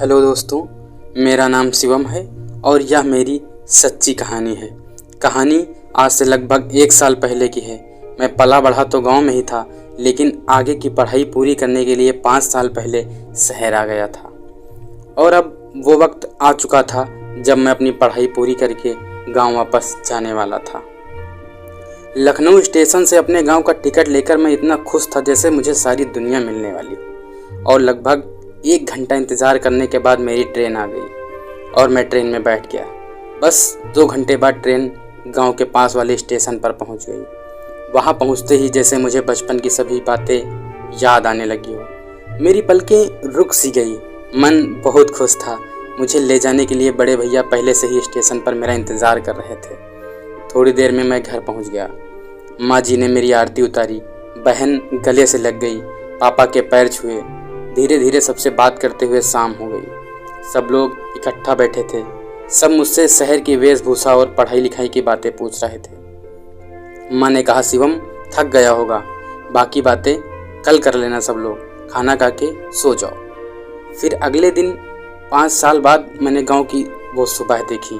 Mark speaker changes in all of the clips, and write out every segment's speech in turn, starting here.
Speaker 1: Hello दोस्तों, मेरा नाम शिवम है और यह मेरी सच्ची कहानी है। कहानी आज से लगभग 1 साल पहले की है। मैं पला बढ़ा तो गांव में ही था, लेकिन आगे की पढ़ाई पूरी करने के लिए 5 साल पहले शहर आ गया था। और अब वो वक्त आ चुका था जब मैं अपनी पढ़ाई पूरी करके गांव वापस जाने वाला था। लखनऊ स्टेशन से अपने गांव का टिकट लेकर मैं इतना खुश था जैसे मुझे सारी दुनिया मिलने वाली हो। और लगभग 1 घंटा इंतज़ार करने के बाद मेरी ट्रेन आ गई और मैं ट्रेन में बैठ गया। बस 2 घंटे बाद ट्रेन गांव के पास वाले स्टेशन पर पहुंच गई। वहां पहुंचते ही जैसे मुझे बचपन की सभी बातें याद आने लगी हो। मेरी पलकें रुक सी गई। मन बहुत खुश था। मुझे ले जाने के लिए बड़े भैया पहले से ही स्टेशन पर मेरा इंतज़ार कर रहे थे। थोड़ी देर में मैं घर पहुंच गया। माँ जी ने मेरी आरती उतारी, बहन गले से लग गई, पापा के पैर छुए। धीरे धीरे सबसे बात करते हुए शाम हो गई। सब लोग इकट्ठा बैठे थे। सब मुझसे शहर की वेशभूषा और पढ़ाई लिखाई की बातें पूछ रहे थे। माँ ने कहा, शिवम थक गया होगा, बाकी बातें कल कर लेना। सब लोग खाना खा के सो जाओ। फिर अगले दिन 5 साल बाद मैंने गांव की वो सुबह देखी।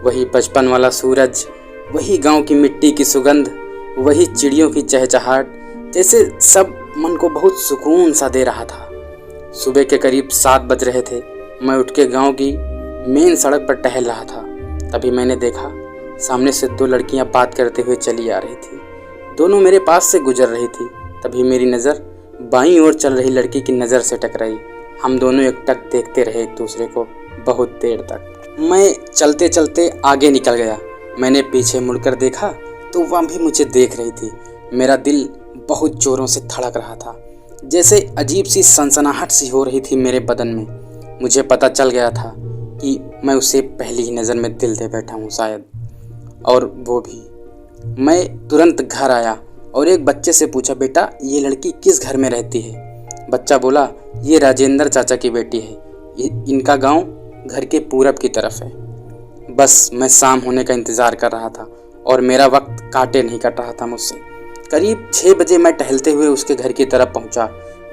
Speaker 1: वही बचपन वाला सूरज, वही गांव की मिट्टी की सुगंध, वही चिड़ियों की चहचहाट, जैसे सब मन को बहुत सुकून सा दे रहा था। सुबह के करीब 7 बज रहे थे। मैं उठ के गांव की मेन सड़क पर टहल रहा था। तभी मैंने देखा सामने से 2 लड़कियां बात करते हुए चली आ रही थी। दोनों मेरे पास से गुजर रही थी। तभी मेरी नज़र बाईं ओर चल रही लड़की की नज़र से टकराई। हम दोनों एकटक देखते रहे एक दूसरे को बहुत देर तक। मैं चलते चलते आगे निकल गया। मैंने पीछे मुड़कर देखा तो वह भी मुझे देख रही थी। मेरा दिल बहुत जोरों से धड़क रहा था, जैसे अजीब सी सनसनाहट सी हो रही थी मेरे बदन में। मुझे पता चल गया था कि मैं उसे पहली ही नज़र में दिल दे बैठा हूँ शायद। और वो भी। मैं तुरंत घर आया और एक बच्चे से पूछा, बेटा ये लड़की किस घर में रहती है? बच्चा बोला, ये राजेंद्र चाचा की बेटी है, इनका गांव घर के पूरब की तरफ है। बस मैं शाम होने का इंतज़ार कर रहा था और मेरा वक्त काटे नहीं कट रहा था मुझसे। करीब 6 बजे मैं टहलते हुए उसके घर की तरफ पहुंचा।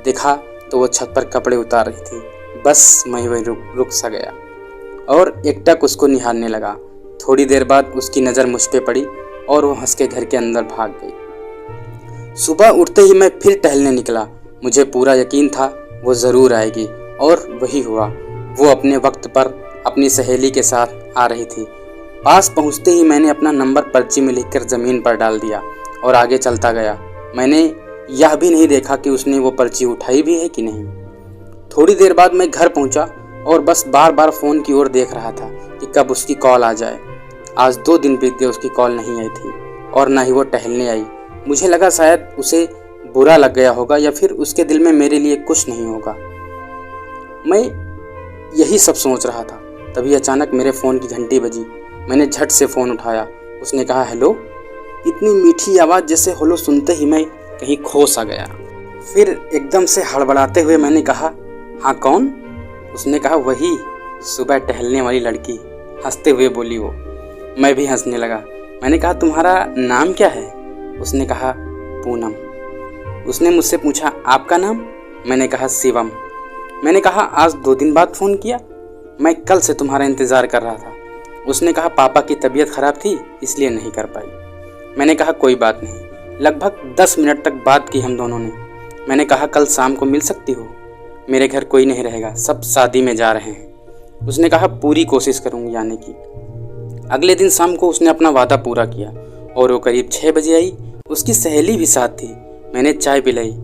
Speaker 1: देखा तो वो छत पर कपड़े उतार रही थी। बस मैं वहीं रुक सा गया और एकटक उसको निहारने लगा। थोड़ी देर बाद उसकी नज़र मुझ पे पड़ी और वो हंस के घर के अंदर भाग गई। सुबह उठते ही मैं फिर टहलने निकला। मुझे पूरा यकीन था वो ज़रूर आएगी, और वही हुआ। वो अपने वक्त पर अपनी सहेली के साथ आ रही थी। पास पहुँचते ही मैंने अपना नंबर पर्ची में लिखकर ज़मीन पर डाल दिया और आगे चलता गया। मैंने यह भी नहीं देखा कि उसने वो पर्ची उठाई भी है कि नहीं। थोड़ी देर बाद मैं घर पहुंचा और बस बार बार फ़ोन की ओर देख रहा था कि कब उसकी कॉल आ जाए। आज 2 दिन बीत गए, उसकी कॉल नहीं आई थी और ना ही वो टहलने आई। मुझे लगा शायद उसे बुरा लग गया होगा या फिर उसके दिल में मेरे लिए कुछ नहीं होगा। मैं यही सब सोच रहा था। तभी अचानक मेरे फ़ोन की घंटी बजी। मैंने झट से फ़ोन उठाया। उसने कहा, हेलो। इतनी मीठी आवाज़ जैसे हेलो सुनते ही मैं कहीं खो सा गया। फिर एकदम से हड़बड़ाते हुए मैंने कहा, हाँ कौन? उसने कहा, वही सुबह टहलने वाली लड़की। हंसते हुए बोली वो। मैं भी हंसने लगा। मैंने कहा, तुम्हारा नाम क्या है? उसने कहा, पूनम। उसने मुझसे पूछा, आपका नाम? मैंने कहा, शिवम। मैंने कहा, आज 2 दिन बाद फ़ोन किया? मैं कल से तुम्हारा इंतज़ार कर रहा था। उसने कहा, पापा की तबीयत ख़राब थी इसलिए नहीं कर पाई। मैंने कहा, कोई बात नहीं। लगभग 10 मिनट तक बात की हम दोनों ने। मैंने कहा, कल शाम को मिल सकती हो? मेरे घर कोई नहीं रहेगा, सब शादी में जा रहे हैं। उसने कहा, पूरी कोशिश करूंगी आने की। अगले दिन शाम को उसने अपना वादा पूरा किया और वो करीब 6 बजे आई। उसकी सहेली भी साथ थी। मैंने चाय पिलाई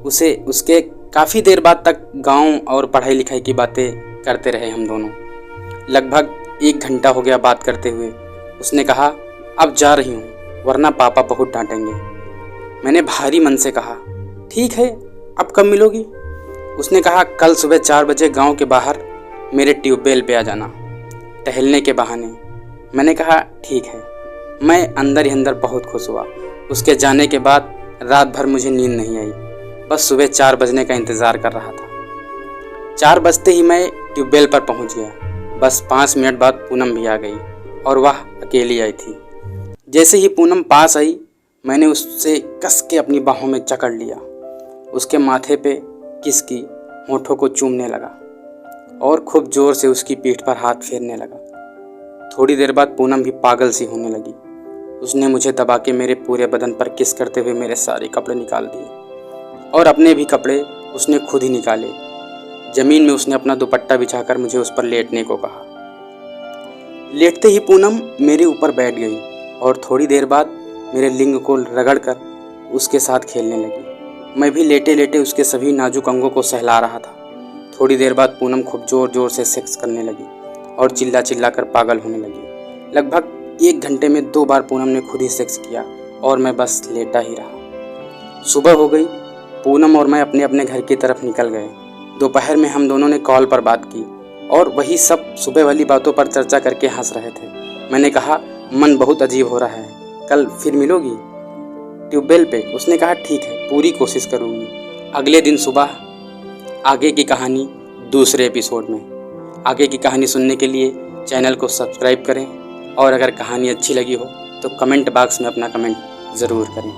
Speaker 1: उसे। उसके काफ़ी देर बाद तक गाँव और पढ़ाई लिखाई की बातें करते रहे हम दोनों। लगभग 1 घंटा हो गया बात करते हुए। उसने कहा, अब जा रही हूँ वरना पापा बहुत डांटेंगे। मैंने भारी मन से कहा, ठीक है, अब कब मिलोगी? उसने कहा, कल सुबह 4 बजे गांव के बाहर मेरे ट्यूबवेल पे आ जाना, टहलने के बहाने। मैंने कहा, ठीक है। मैं अंदर ही अंदर बहुत खुश हुआ। उसके जाने के बाद रात भर मुझे नींद नहीं आई। बस सुबह 4 बजने का इंतज़ार कर रहा था। 4 बजते ही मैं ट्यूबवेल पर पहुंच गया। बस 5 मिनट बाद पूनम भी आ गई और वह अकेली आई थी। जैसे ही पूनम पास आई, मैंने उससे कस के अपनी बाहों में जकड़ लिया। उसके माथे पे किस की, होठों को चूमने लगा और खूब जोर से उसकी पीठ पर हाथ फेरने लगा। थोड़ी देर बाद पूनम भी पागल सी होने लगी। उसने मुझे दबा के मेरे पूरे बदन पर किस करते हुए मेरे सारे कपड़े निकाल दिए और अपने भी कपड़े उसने खुद ही निकाले। जमीन में उसने अपना दुपट्टा बिछाकर मुझे उस पर लेटने को कहा। लेटते ही पूनम मेरे ऊपर बैठ गई और थोड़ी देर बाद मेरे लिंग को रगड़कर उसके साथ खेलने लगी। मैं भी लेटे लेटे उसके सभी नाजुक अंगों को सहला रहा था। थोड़ी देर बाद पूनम खूब जोर जोर से सेक्स करने लगी और चिल्ला चिल्ला कर पागल होने लगी। लगभग 1 घंटे में 2 बार पूनम ने खुद ही सेक्स किया और मैं बस लेटा ही रहा। सुबह हो गई। पूनम और मैं अपने अपने घर की तरफ निकल गए। दोपहर में हम दोनों ने कॉल पर बात की और वही सब सुबह वाली बातों पर चर्चा करके हंस रहे थे। मैंने कहा, मन बहुत अजीब हो रहा है, कल फिर मिलोगी ट्यूबवेल पे? उसने कहा, ठीक है, पूरी कोशिश करूँगी। अगले दिन सुबह आगे की कहानी दूसरे एपिसोड में। आगे की कहानी सुनने के लिए चैनल को सब्सक्राइब करें और अगर कहानी अच्छी लगी हो तो कमेंट बॉक्स में अपना कमेंट ज़रूर करें।